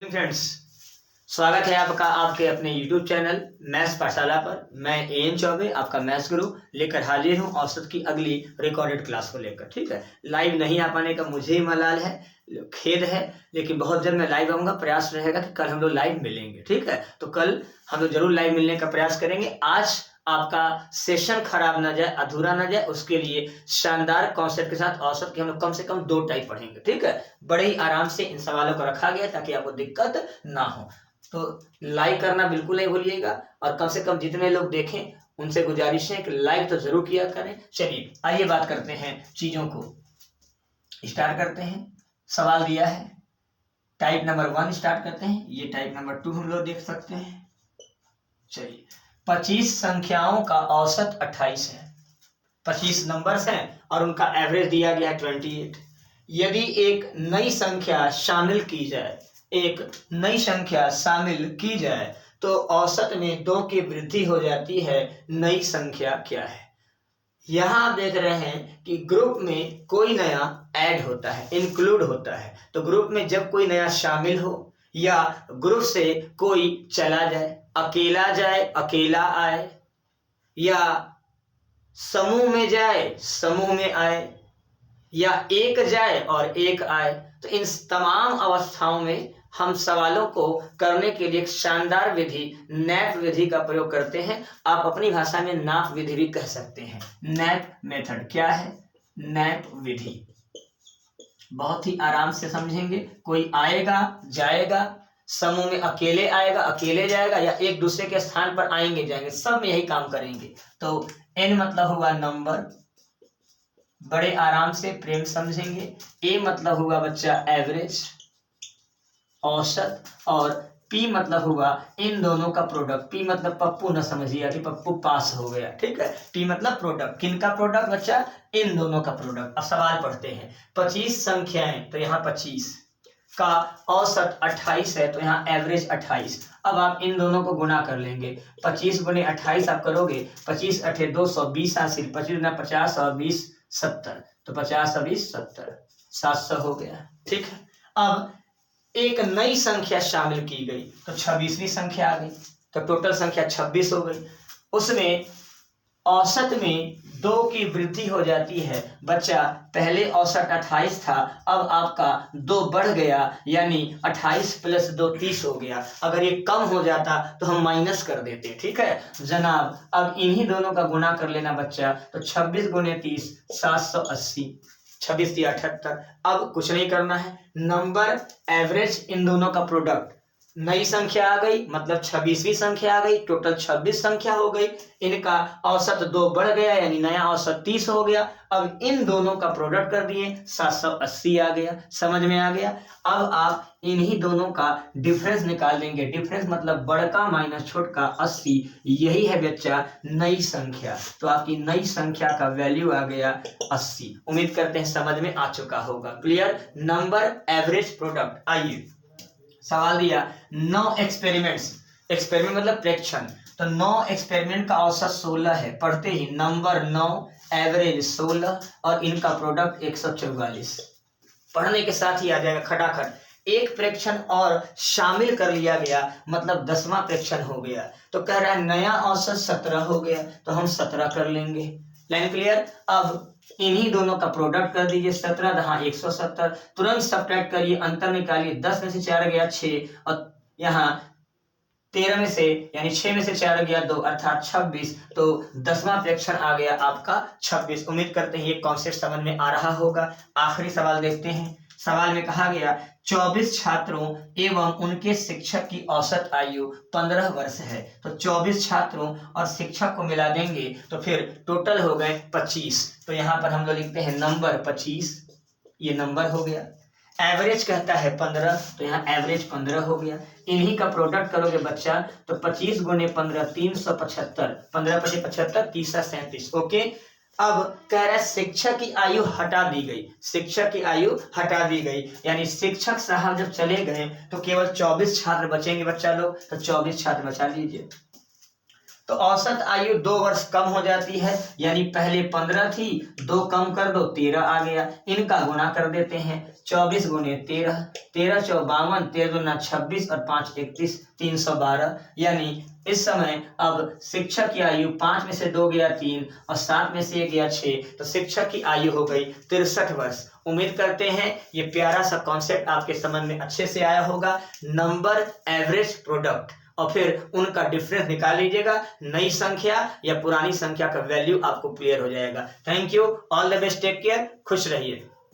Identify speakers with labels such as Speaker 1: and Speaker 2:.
Speaker 1: Friends, स्वागत है आपका आपके अपने YouTube चैनल मैथ्स पाठशाला पर। मैं एएन चौबे आपका मैथ्स गुरु लेकर हाजिर हूँ औसत की अगली रिकॉर्डेड क्लास को लेकर। ठीक है, लाइव नहीं आ पाने का मुझे ही मलाल है, खेद है, लेकिन बहुत जल्द मैं लाइव आऊँगा। प्रयास रहेगा कि कल हम लोग लाइव मिलेंगे। ठीक है, तो कल हम लोग जरूर लाइव मिलने का प्रयास करेंगे। आज आपका सेशन खराब ना जाए, अधूरा ना जाए, उसके लिए शानदार कॉन्सेप्ट के साथ औसत के हम लोग कम से कम 2 टाइप पढ़ेंगे। ठीक है, बड़े ही आराम से इन सवालों को रखा गया ताकि आपको दिक्कत ना हो। तो लाइक करना बिल्कुल नहीं भूलिएगा और कम से कम जितने लोग देखें उनसे गुजारिश है कि लाइक तो जरूर किया करें। चलिए आइए बात करते हैं, चीजों को स्टार्ट करते हैं। सवाल दिया है, टाइप नंबर 1 स्टार्ट करते हैं। ये टाइप नंबर 2 हम लोग देख सकते हैं। चलिए, 25 संख्याओं का औसत 28 है। 25 नंबर्स हैं और उनका एवरेज दिया गया है 28। यदि एक नई संख्या शामिल की जाए, एक नई संख्या शामिल की जाए तो औसत में 2 की वृद्धि हो जाती है। नई संख्या क्या है? यहां आप देख रहे हैं कि ग्रुप में कोई नया ऐड होता है, इंक्लूड होता है। तो ग्रुप में जब कोई नया शामिल हो या ग्रुप से कोई चला जाए, अकेला जाए, अकेला आए, या समूह में जाए, समूह में आए, या एक जाए और एक आए, तो इन तमाम अवस्थाओं में हम सवालों को करने के लिए एक शानदार विधि नैप विधि का प्रयोग करते हैं। आप अपनी भाषा में नाप विधि भी कह सकते हैं। नैप मेथड क्या है? नैप विधि बहुत ही आराम से समझेंगे। कोई आएगा, जाएगा, समूह में अकेले आएगा, अकेले जाएगा, या एक दूसरे के स्थान पर आएंगे, जाएंगे, सब में यही काम करेंगे। तो एन मतलब हुआ नंबर, बड़े आराम से प्रेम समझेंगे। ए मतलब हुआ बच्चा एवरेज, औसत, और पी मतलब हुआ इन दोनों का प्रोडक्ट। पी मतलब पप्पू, न समझिए कि पप्पू पास हो गया। ठीक है, टी मतलब प्रोडक्ट। किनका प्रोडक्ट बच्चा? इन दोनों का प्रोडक्ट। अब सवाल पढ़ते हैं। 25 संख्याएं, तो यहाँ 25 का औसत 28 है, तो यहाँ एवरेज 28। अब आप इन दोनों को गुना कर लेंगे। 25 गुने 28 आप करोगे, 25 अठे 220 हासिल, 25 गुना 50 और 20 70, तो 50 और 20 70, 700 हो गया। ठीक है, अब एक नई संख्या शामिल की गई तो 26वीं संख्या आ गई, तो टोटल संख्या 26 हो गई। उसमें औसत में 2 की वृद्धि हो जाती है। बच्चा पहले औसत 28 था, अब आपका 2 बढ़ गया, यानी 28 प्लस 2 30 हो गया। अगर ये कम हो जाता तो हम माइनस कर देते। ठीक है जनाब, अब इन्हीं दोनों का गुना कर लेना बच्चा, तो 26 गुने 30 780, 26 दिया 78। अब कुछ नहीं करना है, नंबर एवरेज इन दोनों का प्रोडक्ट। नई संख्या आ गई मतलब 26वीं संख्या आ गई, टोटल 26 संख्या हो गई। इनका औसत 2 बढ़ गया, यानी नया औसत 30 हो गया। अब इन दोनों का प्रोडक्ट कर दिए, 780 आ गया। समझ में आ गया? अब आप इन्हीं दोनों का डिफरेंस निकाल देंगे। डिफरेंस मतलब बड़का माइनस छोटका 80, यही है बच्चा नई संख्या। तो आपकी नई संख्या का वैल्यू आ गया 80। उम्मीद करते हैं समझ में आ चुका होगा। क्लियर? Number average product. आइए सवाल दिया 9 एक्सपेरिमेंट्स। एक्सपेरिमेंट मतलब प्रेक्षण, तो 9 एक्सपेरिमेंट का औसत 16 है। पढ़ते ही नंबर 9, एवरेज 16 और इनका प्रोडक्ट 144। पढ़ने के साथ ही आ जाएगा खटाखट। एक प्रेक्षण और शामिल कर लिया गया मतलब 10वां प्रेक्षण हो गया। तो कह रहा है नया औसत 17 हो गया, तो हम 17 कर लेंगे। Line clear? अब इन्हीं दोनों का प्रोडक्ट कर दीजिए, 17 दहा 170। तुरंत सब्ट्रैक्ट करिए, अंतर निकालिए। 10 में से 4 गया 6, और यहाँ 13 में से यानी 6 में से 4 गया 2, अर्थात 26। तो 10वां प्रेक्षण आ गया आपका 26। उम्मीद करते हैं ये कॉन्सेप्ट समझ में आ रहा होगा। आखिरी सवाल देखते हैं। सवाल में कहा गया 24 छात्रों एवं उनके शिक्षक की औसत आयु 15 वर्ष है। तो 24 छात्रों और शिक्षक को मिला देंगे तो फिर टोटल हो गए 25। तो यहाँ पर हम लोग लिखते हैं नंबर 25, ये नंबर हो गया। एवरेज कहता है 15, तो यहाँ एवरेज 15 हो गया। इन्हीं का प्रोडक्ट करोगे बच्चा तो 25 गुने 15 375, 15 पचे 75, 30 37। ओके, अब कह रहा है शिक्षक की आयु हटा दी गई। शिक्षक की आयु हटा दी गई, यानी शिक्षक साहब जब चले गए तो केवल 24 छात्र बचेंगे बच्चा लोग। तो 24 छात्र बचा लीजिए। तो औसत आयु 2 वर्ष कम हो जाती है, यानी पहले 15 थी, 2 कम कर दो 13 आ गया। इनका गुना कर देते हैं, 24 गुने 13, 13 चौ 52, 13 दूना 26 और 5 31, 312। यानी इस समय अब शिक्षक की आयु 5 में से 2 गया 3 और 7 में से 1 गया 6, तो शिक्षक की आयु हो गई 63 वर्ष। उम्मीद करते हैं ये प्यारा सा कॉन्सेप्ट आपके समझ में अच्छे से आया होगा। नंबर, एवरेज, प्रोडक्ट और फिर उनका डिफरेंस निकाल लीजिएगा। नई संख्या या पुरानी संख्या का वैल्यू आपको क्लियर हो जाएगा। Thank you, all the best, take care, खुश रहिए।